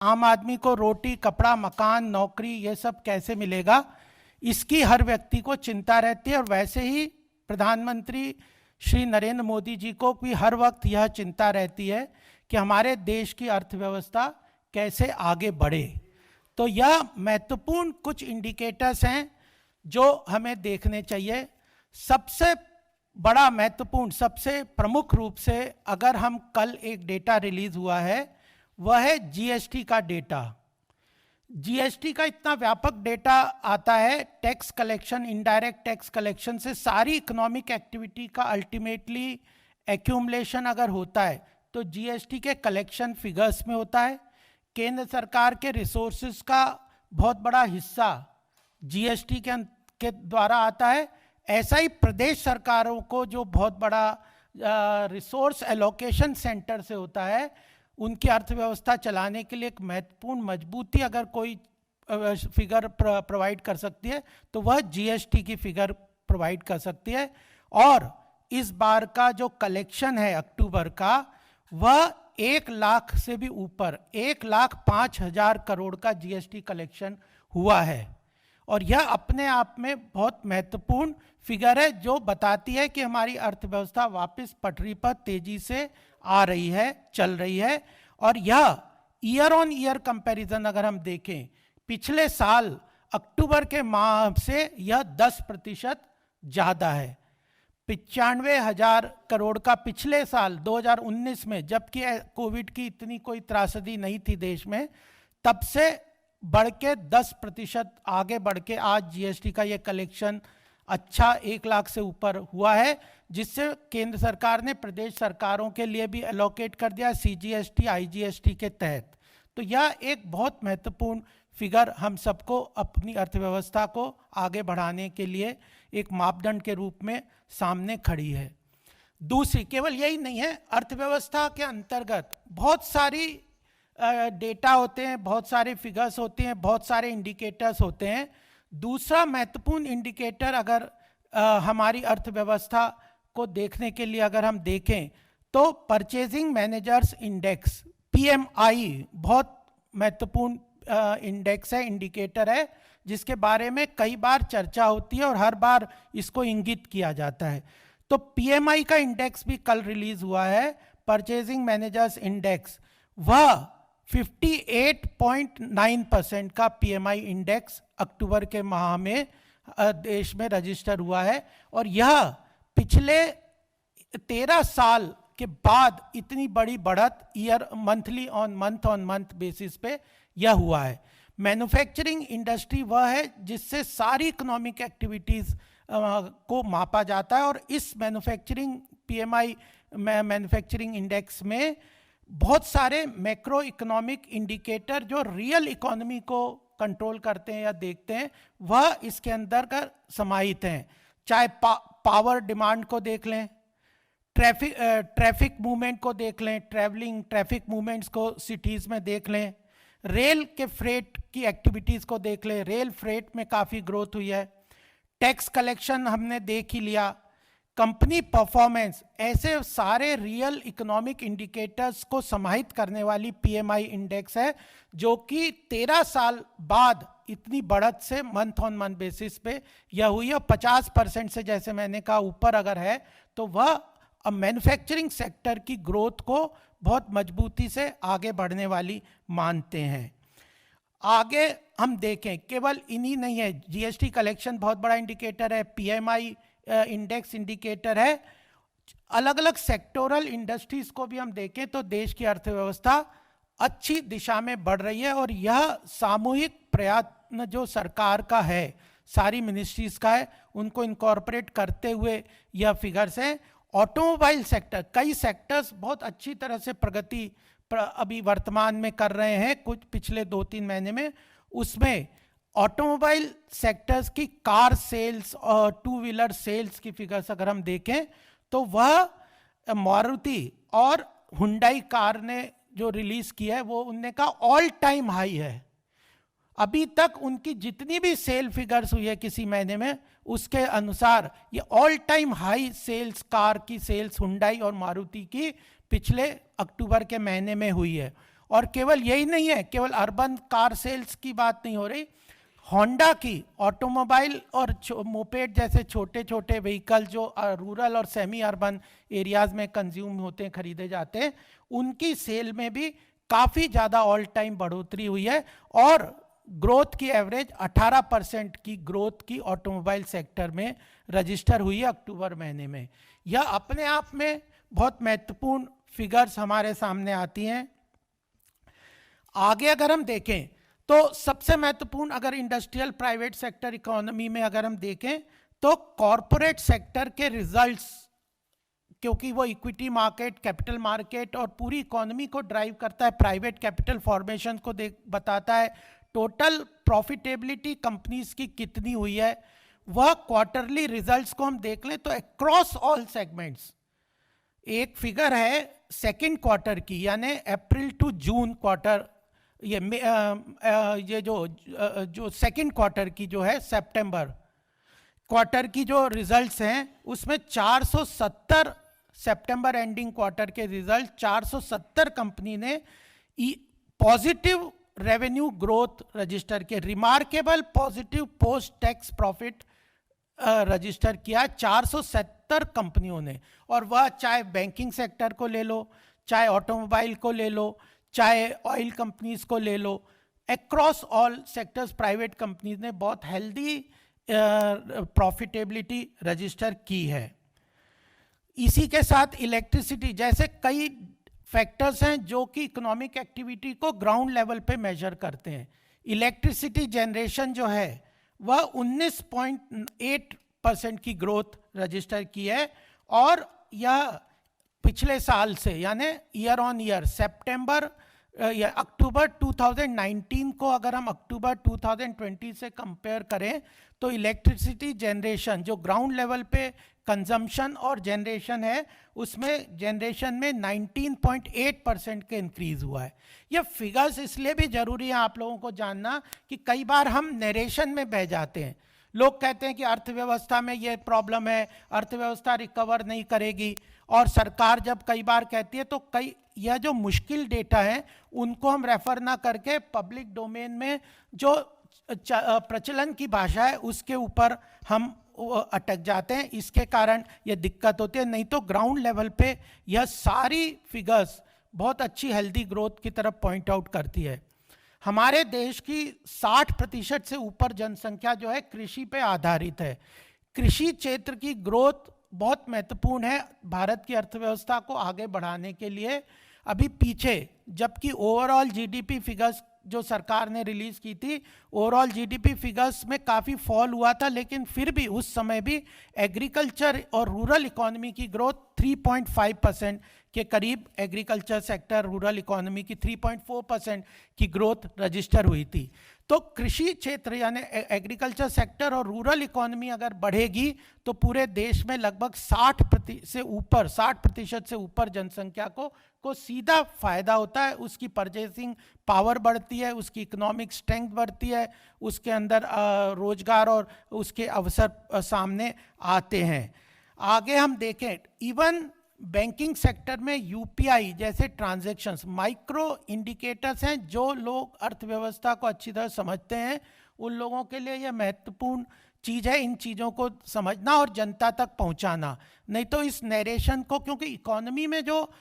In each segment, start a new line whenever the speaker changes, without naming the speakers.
आम आदमी को रोटी, कपड़ा, मकान, नौकरी ये सब कैसे मिलेगा, इसकी हर व्यक्ति को चिंता रहती है। और वैसे ही प्रधानमंत्री श्री नरेंद्र मोदी जी को भी हर वक्त यह चिंता रहती है कि हमारे देश की अर्थव्यवस्था कैसे आगे बढ़े। तो यह महत्वपूर्ण कुछ इंडिकेटर्स हैं जो हमें देखने चाहिए। सबसे बड़ा महत्वपूर्ण, सबसे प्रमुख रूप से अगर हम कल एक डेटा रिलीज हुआ है वह है जीएसटी का डेटा। जीएसटी का इतना व्यापक डेटा आता है, tax collection, indirect tax collection से सारी इकोनॉमिक एक्टिविटी का अल्टीमेटली एक्यूमुलेशन अगर होता है तो जीएसटी के कलेक्शन फिगर्स में होता है। केंद्र सरकार के रिसोर्सेज का बहुत बड़ा हिस्सा जीएसटी के द्वारा आता है। ऐसा ही प्रदेश सरकारों को जो बहुत बड़ा रिसोर्स एलोकेशन सेंटर से होता है, उनकी अर्थव्यवस्था चलाने के लिए एक महत्वपूर्ण मजबूती अगर कोई फिगर प्रोवाइड कर सकती है तो वह जीएसटी की फिगर प्रोवाइड कर सकती है। और इस बार का जो कलेक्शन है अक्टूबर का, वह 1 लाख से भी ऊपर 1,05,000 करोड़ का जीएसटी कलेक्शन हुआ है। और यह अपने आप में बहुत महत्वपूर्ण फिगर है जो बताती है कि हमारी अर्थव्यवस्था वापस पटरी पर तेजी से आ रही है, चल रही है। और यह ईयर ऑन ईयर कंपैरिजन अगर हम देखें, पिछले साल अक्टूबर के माह से यह 10% ज़्यादा है। 95,000 करोड़ का पिछले साल 2019 में, जबकि कोविड की इतनी कोई त्रासदी नहीं थी देश में, तब से बढ़ के 10% आगे बढ़ के आज जीएसटी का ये कलेक्शन अच्छा 1 लाख से ऊपर हुआ है, जिससे केंद्र सरकार ने प्रदेश सरकारों के लिए भी एलोकेट कर दिया सीजीएसटी, आईजीएसटी के तहत। तो यह एक बहुत महत्वपूर्ण फिगर हम सबको अपनी अर्थव्यवस्था को आगे बढ़ाने के लिए एक मापदंड के रूप में सामने खड़ी है। दूसरी, केवल यही नहीं है, अर्थव्यवस्था के अंतर्गत बहुत सारी डेटा होते हैं, बहुत सारे फिगर्स होते हैं, बहुत सारे इंडिकेटर्स होते हैं। दूसरा महत्वपूर्ण इंडिकेटर अगर हमारी अर्थव्यवस्था को देखने के लिए अगर हम देखें तो परचेजिंग मैनेजर्स इंडेक्स, पीएमआई, बहुत महत्वपूर्ण इंडेक्स है, इंडिकेटर है, जिसके बारे में कई बार चर्चा होती है और हर बार इसको इंगित किया जाता है। तो पीएमआई का इंडेक्स भी कल रिलीज हुआ है, परचेजिंग मैनेजर्स इंडेक्स। वह 58.9% का पीएमआई इंडेक्स अक्टूबर के माह में देश में रजिस्टर हुआ है। और यह पिछले 13 साल के बाद इतनी बड़ी बढ़त ईयर ऑन मंथ बेसिस पे यह हुआ है। मैन्युफैक्चरिंग इंडस्ट्री वह है जिससे सारी इकोनॉमिक एक्टिविटीज़ को मापा जाता है, और इस पीएमआई मैन्युफैक्चरिंग इंडेक्स में बहुत सारे मैक्रो इकोनॉमिक इंडिकेटर जो रियल इकोनॉमी को कंट्रोल करते हैं या देखते हैं, वह इसके अंदर कर समाहित हैं। चाहे पावर डिमांड को देख लें, ट्रैफिक मूवमेंट को देख लें, ट्रैफिक मूवमेंट्स को सिटीज़ में देख लें, रेल के फ्रेट की एक्टिविटीज़ को देख लें, रेल फ्रेट में काफ़ी ग्रोथ हुई है, टैक्स कलेक्शन हमने देख ही लिया, कंपनी परफॉर्मेंस, ऐसे सारे रियल इकोनॉमिक इंडिकेटर्स को समाहित करने वाली पीएमआई इंडेक्स है, जो कि 13 साल बाद इतनी बढ़त से मंथ ऑन मंथ बेसिस पे यह हुई है। 50% से, जैसे मैंने कहा, ऊपर अगर है तो वह अब मैन्युफैक्चरिंग सेक्टर की ग्रोथ को बहुत मजबूती से आगे बढ़ने वाली मानते हैं। आगे हम देखें, केवल इन्हीं नहीं है, जीएसटी कलेक्शन बहुत बड़ा इंडिकेटर है, पीएमआई इंडेक्स इंडिकेटर है। अलग अलग सेक्टोरल इंडस्ट्रीज को भी हम देखें तो देश की अर्थव्यवस्था अच्छी दिशा में बढ़ रही है। और यह सामूहिक प्रयत्न जो सरकार का है, सारी मिनिस्ट्रीज का है, उनको इनकॉर्पोरेट करते हुए यह फिगर्स हैं। ऑटोमोबाइल सेक्टर, कई सेक्टर्स बहुत अच्छी तरह से प्रगति अभी वर्तमान में कर रहे हैं कुछ पिछले 2-3 महीने में। उसमें ऑटोमोबाइल सेक्टर्स की कार सेल्स और 2 व्हीलर सेल्स की फिगर्स अगर हम देखें तो वह मारुति और हुंडई कार ने जो रिलीज की है वो उनने का ऑल टाइम हाई है। अभी तक उनकी जितनी भी सेल फिगर्स हुई है किसी महीने में, उसके अनुसार ये all time high sales, car की सेल्स हुंडई और मारुति की पिछले अक्टूबर के महीने में हुई है। और केवल यही नहीं है, केवल अर्बन कार सेल्स की बात नहीं हो रही, होंडा की ऑटोमोबाइल और मोपेड जैसे छोटे छोटे व्हीकल जो रूरल और सेमी अर्बन एरियाज में कंज्यूम होते हैं, खरीदे जाते हैं, उनकी सेल में भी काफ़ी ज़्यादा ऑल टाइम बढ़ोतरी हुई है और ग्रोथ की एवरेज 18% की ग्रोथ की ऑटोमोबाइल सेक्टर में रजिस्टर हुई है अक्टूबर महीने में। यह अपने आप में बहुत महत्वपूर्ण फिगर्स हमारे सामने आती हैं। आगे अगर हम देखें तो सबसे महत्वपूर्ण अगर इंडस्ट्रियल प्राइवेट सेक्टर इकोनॉमी में अगर हम देखें तो कॉरपोरेट सेक्टर के रिजल्ट्स, क्योंकि वो इक्विटी मार्केट, कैपिटल मार्केट और पूरी इकोनॉमी को ड्राइव करता है, प्राइवेट कैपिटल फॉर्मेशन को बताता है, टोटल प्रॉफिटेबिलिटी कंपनीज की कितनी हुई है, वह क्वार्टरली रिजल्ट्स को हम देख लें तो अक्रॉस ऑल सेगमेंट्स एक फिगर है सेकेंड क्वार्टर की, यानी अप्रैल टू जून क्वार्टर, ये जो सेकेंड क्वार्टर की जो है सितंबर क्वार्टर की जो रिजल्ट्स हैं उसमें 470 सितंबर एंडिंग क्वार्टर के रिजल्ट 470 कंपनी ने पॉजिटिव रेवेन्यू ग्रोथ रजिस्टर किया, remarkable positive post tax profit register किया 470 कंपनियों ने। और वह चाहे बैंकिंग सेक्टर को ले लो, चाहे ऑटोमोबाइल को ले लो, चाहे ऑयल कंपनीज को ले लो, across all sectors private companies ने बहुत हेल्दी प्रॉफिटेबिलिटी रजिस्टर की है। इसी के साथ इलेक्ट्रिसिटी जैसे कई फैक्टर्स हैं जो कि इकोनॉमिक एक्टिविटी को ग्राउंड लेवल पे मेजर करते हैं। इलेक्ट्रिसिटी जनरेशन जो है वह 19.8% की ग्रोथ रजिस्टर की है और यह पिछले साल से यानी ईयर ऑन ईयर सितंबर या अक्टूबर 2019 को अगर हम अक्टूबर 2020 से कंपेयर करें तो इलेक्ट्रिसिटी जनरेशन जो ग्राउंड लेवल पे कंजम्पशन और जनरेशन है उसमें जनरेशन में 19.8% के इंक्रीज हुआ है। यह फिगर्स इसलिए भी जरूरी है आप लोगों को जानना कि कई बार हम नरेशन में बह जाते हैं। लोग कहते हैं कि अर्थव्यवस्था में ये प्रॉब्लम है, अर्थव्यवस्था रिकवर नहीं करेगी, और सरकार जब कई बार कहती है तो कई यह जो मुश्किल डेटा है उनको हम रेफर ना करके पब्लिक डोमेन में जो प्रचलन की भाषा है उसके ऊपर हम अटक जाते हैं, इसके कारण यह दिक्कत होती है। नहीं तो ग्राउंड लेवल पे यह सारी फिगर्स बहुत अच्छी हेल्दी ग्रोथ की तरफ पॉइंट आउट करती है। हमारे देश की 60% से ऊपर जनसंख्या जो है कृषि पे आधारित है। कृषि क्षेत्र की ग्रोथ बहुत महत्वपूर्ण है भारत की अर्थव्यवस्था को आगे बढ़ाने के लिए। अभी पीछे जबकि ओवरऑल जीडीपी फिगर्स जो सरकार ने रिलीज की थी, ओवरऑल जीडीपी फिगर्स में काफ़ी फॉल हुआ था, लेकिन फिर भी उस समय भी एग्रीकल्चर और रूरल इकोनॉमी की ग्रोथ 3.5% के करीब, एग्रीकल्चर सेक्टर रूरल इकोनॉमी की 3.4% की ग्रोथ रजिस्टर हुई थी। तो कृषि क्षेत्र यानी एग्रीकल्चर सेक्टर और रूरल इकोनॉमी अगर बढ़ेगी तो पूरे देश में लगभग 60% से ऊपर जनसंख्या को सीधा फायदा होता है। उसकी परचेसिंग पावर बढ़ती है, उसकी इकोनॉमिक स्ट्रेंथ बढ़ती है, उसके अंदर रोजगार और उसके अवसर सामने आते हैं। आगे हम देखें इवन बैंकिंग सेक्टर में यूपीआई जैसे ट्रांजैक्शंस माइक्रो इंडिकेटर्स हैं जो लोग अर्थव्यवस्था को अच्छी तरह समझते हैं, उन लोगों के लिए यह महत्वपूर्ण चीज़ है इन चीज़ों को समझना और जनता तक पहुंचाना। नहीं तो इस नरेशन को, क्योंकि इकोनॉमी में जो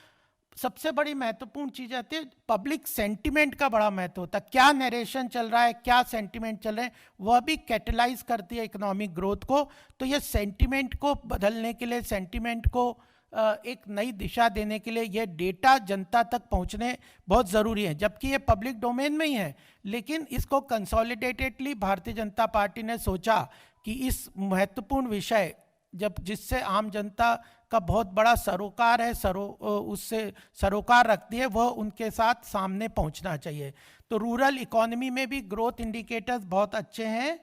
सबसे बड़ी महत्वपूर्ण चीज़ आती है पब्लिक सेंटिमेंट का बड़ा महत्व होता है, क्या नरेशन चल रहा है, क्या सेंटिमेंट चल रहे हैं, वह भी कैटलाइज करती है इकोनॉमिक ग्रोथ को। तो ये सेंटिमेंट को बदलने के लिए, सेंटिमेंट को एक नई दिशा देने के लिए ये डेटा जनता तक पहुंचने बहुत ज़रूरी है। जबकि ये पब्लिक डोमेन में ही है, लेकिन इसको कंसोलिडेटेडली भारतीय जनता पार्टी ने सोचा कि इस महत्वपूर्ण विषय जब जिससे आम जनता का बहुत बड़ा सरोकार है, उससे सरोकार रखती है, वह उनके साथ सामने पहुंचना चाहिए। तो रूरल इकोनॉमी में भी ग्रोथ इंडिकेटर्स बहुत अच्छे हैं।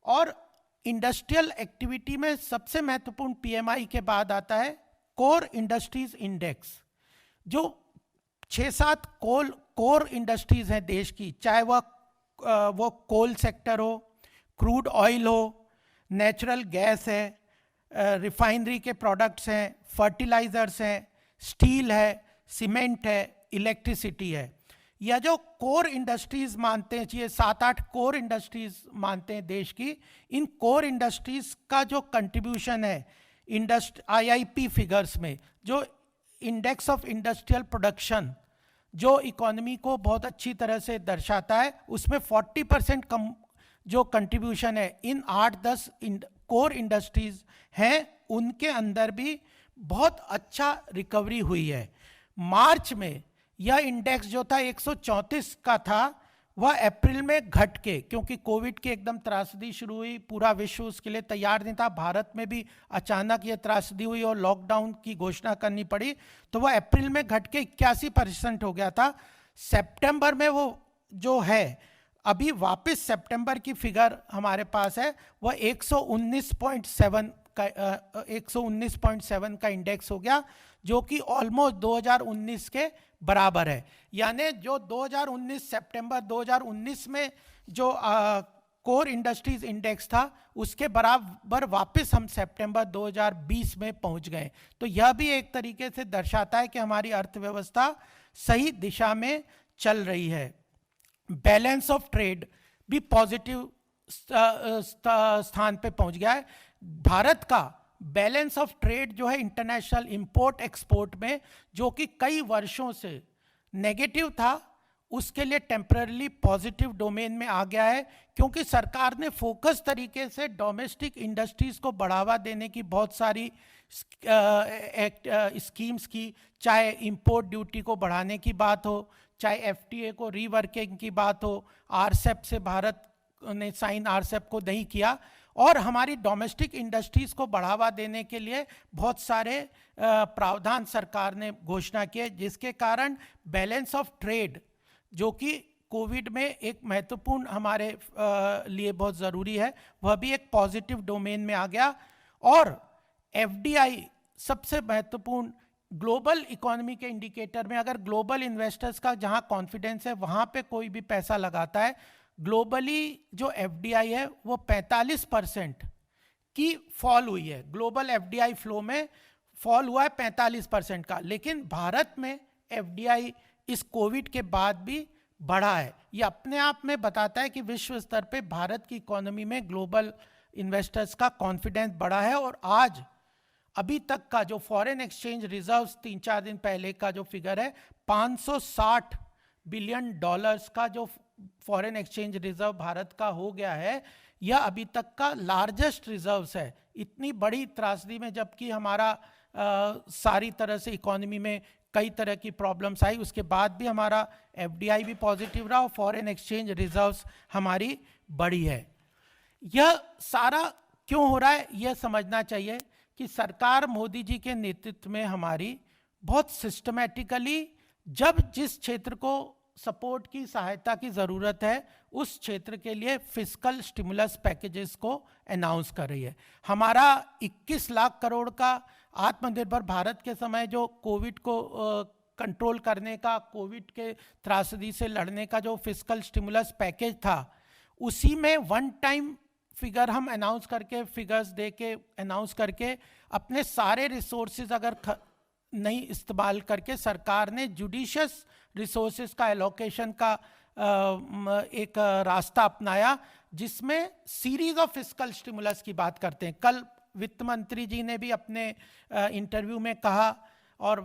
और इंडस्ट्रियल एक्टिविटी में सबसे महत्वपूर्ण पीएमआई के बाद आता है कोर इंडस्ट्रीज इंडेक्स, जो 6-7 कोर इंडस्ट्रीज हैं देश की, चाहे वो कोल सेक्टर हो, क्रूड ऑयल हो, नेचुरल गैस है, रिफाइनरी के प्रोडक्ट्स हैं, फर्टिलाइजर्स हैं, स्टील है, सीमेंट है, इलेक्ट्रिसिटी है। या जो कोर इंडस्ट्रीज मानते हैं, ये 7-8 कोर इंडस्ट्रीज मानते हैं देश की, इन कोर इंडस्ट्रीज का जो कंट्रीब्यूशन है IIP फिगर्स में, जो इंडेक्स ऑफ इंडस्ट्रियल प्रोडक्शन जो इकोनॉमी को बहुत अच्छी तरह से दर्शाता है, उसमें 40% कम जो कंट्रीब्यूशन है इन 8-10 कोर इंडस्ट्रीज हैं, उनके अंदर भी बहुत अच्छा रिकवरी हुई है। मार्च में यह इंडेक्स जो था 134 का था, वह अप्रैल में घट के, क्योंकि कोविड की एकदम त्रासदी शुरू हुई, पूरा विश्व उसके लिए तैयार नहीं था, भारत में भी अचानक ये त्रासदी हुई और लॉकडाउन की घोषणा करनी पड़ी, तो वह अप्रैल में घट के 81% हो गया था। सितंबर में वो जो है, अभी वापस सितंबर की फिगर हमारे पास है, वह 119.7 का इंडेक्स हो गया, जो कि ऑलमोस्ट 2019 के बराबर है। यानी जो 2019 सितंबर 2019 में जो कोर इंडस्ट्रीज इंडेक्स था, उसके बराबर वापस हम सितंबर 2020 में पहुंच गए। तो यह भी एक तरीके से दर्शाता है कि हमारी अर्थव्यवस्था सही दिशा में चल रही है। बैलेंस ऑफ ट्रेड भी पॉजिटिव स्थान पे पहुंच गया है। भारत का बैलेंस ऑफ ट्रेड जो है इंटरनेशनल इंपोर्ट एक्सपोर्ट में, जो कि कई वर्षों से नेगेटिव था, उसके लिए टेम्पररी पॉजिटिव डोमेन में आ गया है, क्योंकि सरकार ने फोकस तरीके से डोमेस्टिक इंडस्ट्रीज को बढ़ावा देने की बहुत सारी स्कीम्स की, चाहे इंपोर्ट ड्यूटी को बढ़ाने की बात हो, चाहे FTA को रीवर्किंग की बात हो, RCEP से भारत ने साइन RCEP को नहीं किया, और हमारी डोमेस्टिक इंडस्ट्रीज को बढ़ावा देने के लिए बहुत सारे प्रावधान सरकार ने घोषणा किए, जिसके कारण बैलेंस ऑफ ट्रेड, जो कि कोविड में एक महत्वपूर्ण हमारे लिए बहुत ज़रूरी है, वह भी एक पॉजिटिव डोमेन में आ गया। और FDI सबसे महत्वपूर्ण ग्लोबल इकोनॉमी के इंडिकेटर में, अगर ग्लोबल इन्वेस्टर्स का जहां कॉन्फिडेंस है वहां पे कोई भी पैसा लगाता है, ग्लोबली जो FDI है वो 45% की फॉल हुई है। ग्लोबल FDI फ्लो में फॉल हुआ है 45% का, लेकिन भारत में FDI इस कोविड के बाद भी बढ़ा है। ये अपने आप में बताता है कि विश्व स्तर पे भारत की इकोनॉमी में ग्लोबल इन्वेस्टर्स का कॉन्फिडेंस बढ़ा है। और आज अभी तक का जो फॉरेन एक्सचेंज रिजर्व्स 3-4 दिन पहले का जो फिगर है, $560 बिलियन का जो फॉरेन एक्सचेंज रिजर्व भारत का हो गया है, यह अभी तक का लार्जेस्ट रिजर्व्स है। इतनी बड़ी त्रासदी में, जबकि हमारा सारी तरह से इकोनॉमी में कई तरह की प्रॉब्लम्स आई, उसके बाद भी हमारा FDI भी पॉजिटिव रहा और फॉरेन एक्सचेंज रिजर्व्स हमारी बढ़ी है। यह सारा क्यों हो रहा है, यह समझना चाहिए कि सरकार मोदी जी के नेतृत्व में हमारी बहुत सिस्टमैटिकली, जब जिस क्षेत्र को सपोर्ट की, सहायता की ज़रूरत है, उस क्षेत्र के लिए फिस्कल स्टिमुलस पैकेजेस को अनाउंस कर रही है। हमारा 21 लाख करोड़ का आत्मनिर्भर भारत के समय जो कोविड को कंट्रोल करने का, कोविड के त्रासदी से लड़ने का जो फिस्कल स्टिमुलस पैकेज था, उसी में वन टाइम फिगर हम अनाउंस करके, फिगर्स दे के अनाउंस करके, अपने सारे रिसोर्सेज अगर नहीं इस्तेमाल करके, सरकार ने जुडिशियस रिसोर्सेज का एलोकेशन का एक रास्ता अपनाया, जिसमें सीरीज ऑफ फिस्कल स्टिमुलस की बात करते हैं। कल वित्त मंत्री जी ने भी अपने इंटरव्यू में कहा, और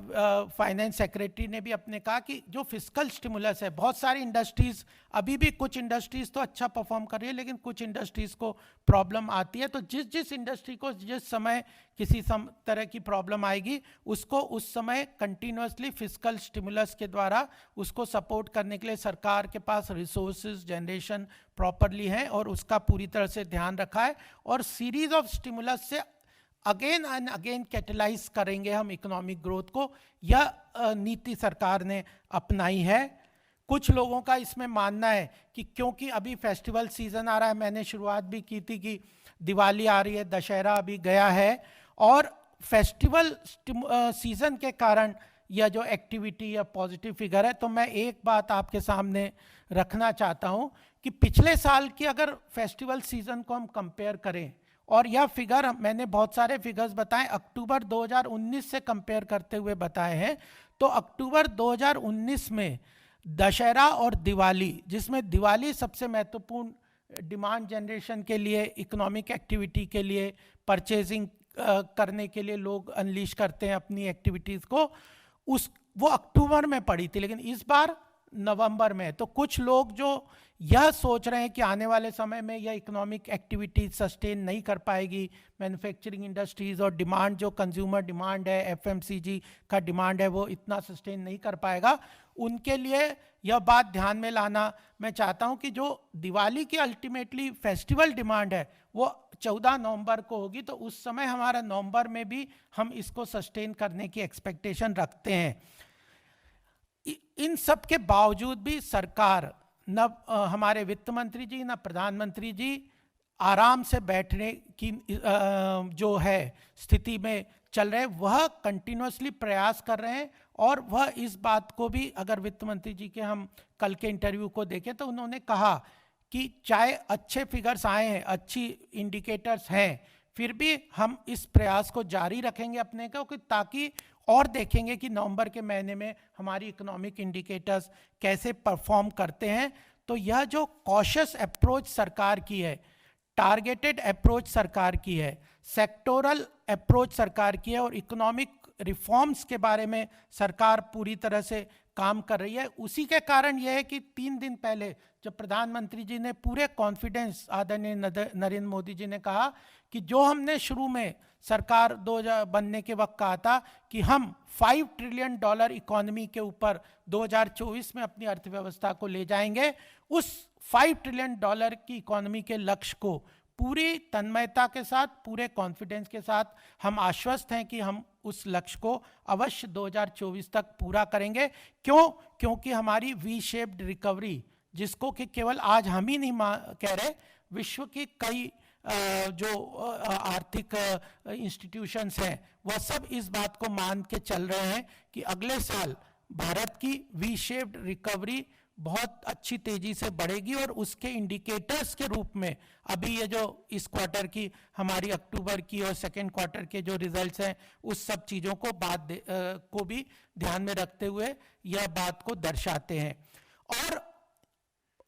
फाइनेंस सेक्रेटरी ने भी अपने कहा कि जो फिस्कल स्टिमुलस है, बहुत सारी इंडस्ट्रीज, अभी भी कुछ इंडस्ट्रीज तो अच्छा परफॉर्म कर रही है, लेकिन कुछ इंडस्ट्रीज को प्रॉब्लम आती है। तो जिस इंडस्ट्री को जिस समय किसी तरह की प्रॉब्लम आएगी, उसको उस समय कंटिन्यूसली फिस्कल स्टिमुलस के द्वारा उसको सपोर्ट करने के लिए सरकार के पास रिसोर्सेज जनरेशन प्रॉपरली है, और उसका पूरी तरह से ध्यान रखा है। और सीरीज ऑफ स्टिमुलस से अगेन एंड अगेन कैटलाइज करेंगे हम इकोनॉमिक ग्रोथ को, यह नीति सरकार ने अपनाई है। कुछ लोगों का इसमें मानना है कि क्योंकि अभी फेस्टिवल सीजन आ रहा है, मैंने शुरुआत भी की थी कि दिवाली आ रही है, दशहरा अभी गया है, और फेस्टिवल सीजन के कारण यह जो एक्टिविटी या पॉजिटिव फिगर है। तो मैं एक बात आपके सामने रखना चाहता हूँ कि पिछले साल की अगर फेस्टिवल सीजन को हम कंपेयर करें, और यह फिगर मैंने बहुत सारे फिगर्स बताए, अक्टूबर 2019 से कंपेयर करते हुए बताए हैं, तो अक्टूबर 2019 में दशहरा और दिवाली, जिसमें दिवाली सबसे महत्वपूर्ण डिमांड जनरेशन के लिए, इकोनॉमिक एक्टिविटी के लिए, परचेजिंग करने के लिए लोग अनलीश करते हैं अपनी एक्टिविटीज़ को, वो अक्टूबर में पड़ी थी, लेकिन इस बार नवंबर में। तो कुछ लोग जो यह सोच रहे हैं कि आने वाले समय में यह इकोनॉमिक एक्टिविटी सस्टेन नहीं कर पाएगी, मैन्युफैक्चरिंग इंडस्ट्रीज़ और डिमांड जो कंज्यूमर डिमांड है, एफएमसीजी का डिमांड है, वो इतना सस्टेन नहीं कर पाएगा, उनके लिए यह बात ध्यान में लाना मैं चाहता हूं कि जो दिवाली की अल्टीमेटली फेस्टिवल डिमांड है वो 14 नवंबर को होगी, तो उस समय हमारा नवंबर में भी हम इसको सस्टेन करने की एक्सपेक्टेशन रखते हैं। इन सब के बावजूद भी सरकार, न हमारे वित्त मंत्री जी न प्रधानमंत्री जी आराम से बैठने की जो है स्थिति में चल रहे, वह कंटिन्यूसली प्रयास कर रहे हैं। और वह इस बात को भी, अगर वित्त मंत्री जी के हम कल के इंटरव्यू को देखें तो उन्होंने कहा कि चाहे अच्छे फिगर्स आए हैं, अच्छी इंडिकेटर्स हैं, फिर भी हम इस प्रयास को जारी रखेंगे अपने को, ताकि और देखेंगे कि नवंबर के महीने में हमारी इकोनॉमिक इंडिकेटर्स कैसे परफॉर्म करते हैं। तो यह जो कॉशियस अप्रोच सरकार की है, टारगेटेड अप्रोच सरकार की है, सेक्टोरल अप्रोच सरकार की है और इकोनॉमिक रिफॉर्म्स के बारे में सरकार पूरी तरह से काम कर रही है, उसी के कारण यह है कि 3 दिन पहले जब प्रधानमंत्री जी ने पूरे कॉन्फिडेंस, आदरणीय नरेंद्र मोदी जी ने कहा कि जो हमने शुरू में सरकार 2000 बनने के वक्त कहा था कि हम $5 ट्रिलियन इकोनॉमी के ऊपर 2024 में अपनी अर्थव्यवस्था को ले जाएंगे, उस $5 ट्रिलियन की इकोनॉमी के लक्ष्य को पूरी तन्मयता के साथ, पूरे कॉन्फिडेंस के साथ हम आश्वस्त हैं कि हम उस लक्ष्य को अवश्य 2024 तक पूरा करेंगे। क्यों? क्योंकि हमारी वी शेप्ड रिकवरी, जिसको कि केवल आज हम ही नहीं कह रहे, विश्व की कई जो आर्थिक इंस्टीट्यूशंस हैं वह सब इस बात को मान के चल रहे हैं कि अगले साल भारत की वी शेप्ड रिकवरी बहुत अच्छी तेजी से बढ़ेगी। और उसके इंडिकेटर्स के रूप में अभी ये जो इस क्वार्टर की हमारी अक्टूबर की और सेकेंड क्वार्टर के जो रिजल्ट्स हैं, उस सब चीज़ों को को भी ध्यान में रखते हुए यह बात को दर्शाते हैं। और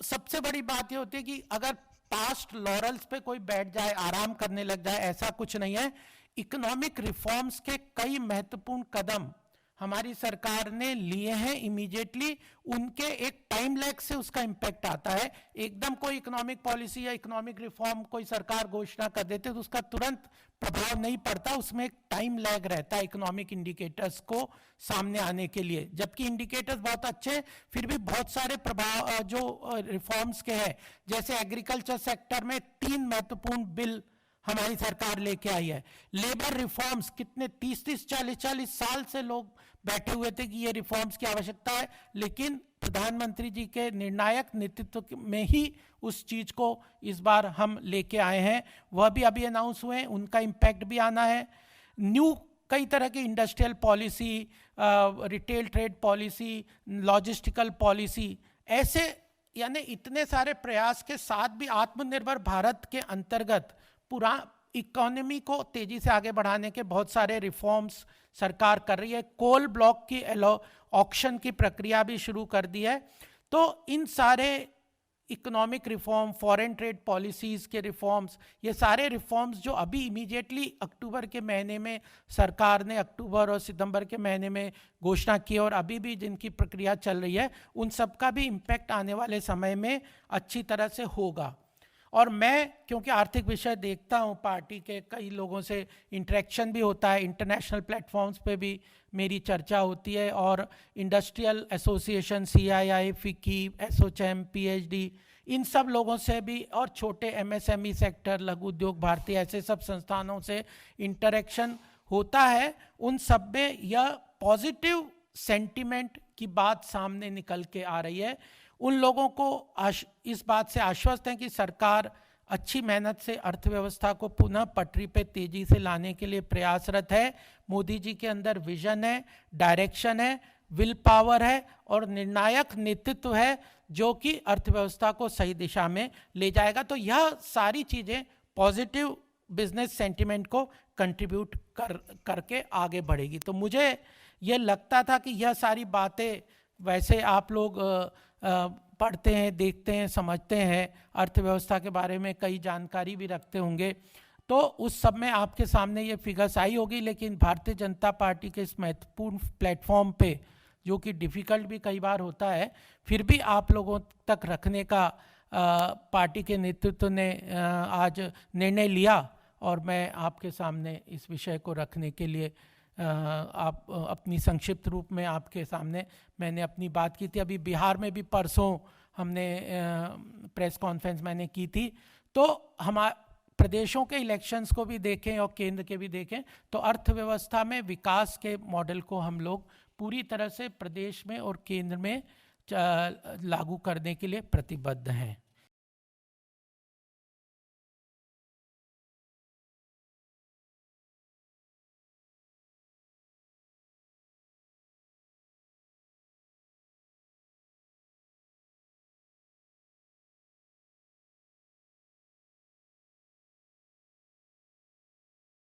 सबसे बड़ी बात ये होती है कि अगर पास्ट लॉरल्स पे कोई बैठ जाए, आराम करने लग जाए, ऐसा कुछ नहीं है। इकोनॉमिक रिफॉर्म्स के कई महत्वपूर्ण कदम हमारी सरकार ने लिए हैं इमीडिएटली, उनके एक टाइम लैग से उसका इंपैक्ट आता है। एकदम कोई इकोनॉमिक पॉलिसी या इकोनॉमिक रिफॉर्म कोई सरकार घोषणा कर देते तो उसका तुरंत प्रभाव नहीं पड़ता, उसमें एक टाइम लैग रहता है इकोनॉमिक इंडिकेटर्स को सामने आने के लिए। जबकि इंडिकेटर्स बहुत अच्छे हैं, फिर भी बहुत सारे प्रभाव जो रिफॉर्म्स के हैं, जैसे एग्रीकल्चर सेक्टर में 3 महत्वपूर्ण बिल हमारी सरकार लेके आई है। लेबर रिफॉर्म्स, कितने 30-30, 40-40 साल से लोग बैठे हुए थे कि ये रिफॉर्म्स की आवश्यकता है, लेकिन प्रधानमंत्री जी के निर्णायक नेतृत्व में ही उस चीज को इस बार हम लेके आए हैं। वह भी अभी अनाउंस हुए हैं, उनका इम्पैक्ट भी आना है। न्यू कई तरह की industrial policy, retail trade policy, logistical policy, ऐसे यानी इतने सारे प्रयास के साथ भी आत्मनिर्भर भारत के अंतर्गत पूरा इकोनॉमी को तेजी से आगे बढ़ाने के बहुत सारे रिफॉर्म्स सरकार कर रही है। कोल ब्लॉक की ऑक्शन की प्रक्रिया भी शुरू कर दी है। तो इन सारे economic reform, foreign trade policies के रिफॉर्म्स, ये सारे रिफॉर्म्स जो अभी इमीडिएटली अक्टूबर के महीने में सरकार ने, अक्टूबर और सितंबर के महीने में घोषणा की और अभी भी जिनकी प्रक्रिया चल रही है, उन सब का भी इम्पैक्ट आने वाले समय में अच्छी तरह से होगा। और मैं क्योंकि आर्थिक विषय देखता हूँ, पार्टी के कई लोगों से इंटरेक्शन भी होता है, इंटरनेशनल प्लेटफॉर्म्स पे भी मेरी चर्चा होती है, और industrial association, CII, FICCI, ASSOCHAM, PhD, इन सब लोगों से भी, और छोटे MSME सेक्टर, लघु उद्योग भारती, ऐसे सब संस्थानों से इंटरेक्शन होता है। उन सब में यह पॉजिटिव सेंटिमेंट की बात सामने निकल के आ रही है। उन लोगों को इस बात से आश्वस्त हैं कि सरकार अच्छी मेहनत से अर्थव्यवस्था को पुनः पटरी पे तेजी से लाने के लिए प्रयासरत है। मोदी जी के अंदर विजन है, डायरेक्शन है, विल पावर है और निर्णायक नेतृत्व है, जो कि अर्थव्यवस्था को सही दिशा में ले जाएगा। तो यह सारी चीज़ें पॉजिटिव बिजनेस सेंटिमेंट को कंट्रीब्यूट करके आगे बढ़ेगी। तो मुझे ये लगता था कि यह सारी बातें वैसे आप लोग पढ़ते हैं, देखते हैं, समझते हैं, अर्थव्यवस्था के बारे में कई जानकारी भी रखते होंगे, तो उस सब में आपके सामने ये फिगर्स आई होगी। लेकिन भारतीय जनता पार्टी के इस महत्वपूर्ण प्लेटफॉर्म पे, जो कि डिफ़िकल्ट भी कई बार होता है, फिर भी आप लोगों तक रखने का पार्टी के नेतृत्व ने आज निर्णय लिया, और मैं आपके सामने इस विषय को रखने के लिए आप अपनी संक्षिप्त रूप में आपके सामने मैंने अपनी बात की थी। अभी बिहार में भी परसों हमने प्रेस कॉन्फ्रेंस मैंने की थी। तो प्रदेशों के इलेक्शंस को भी देखें और केंद्र के भी देखें, तो अर्थव्यवस्था में विकास के मॉडल को हम लोग पूरी तरह से प्रदेश में और केंद्र में लागू करने के लिए प्रतिबद्ध हैं।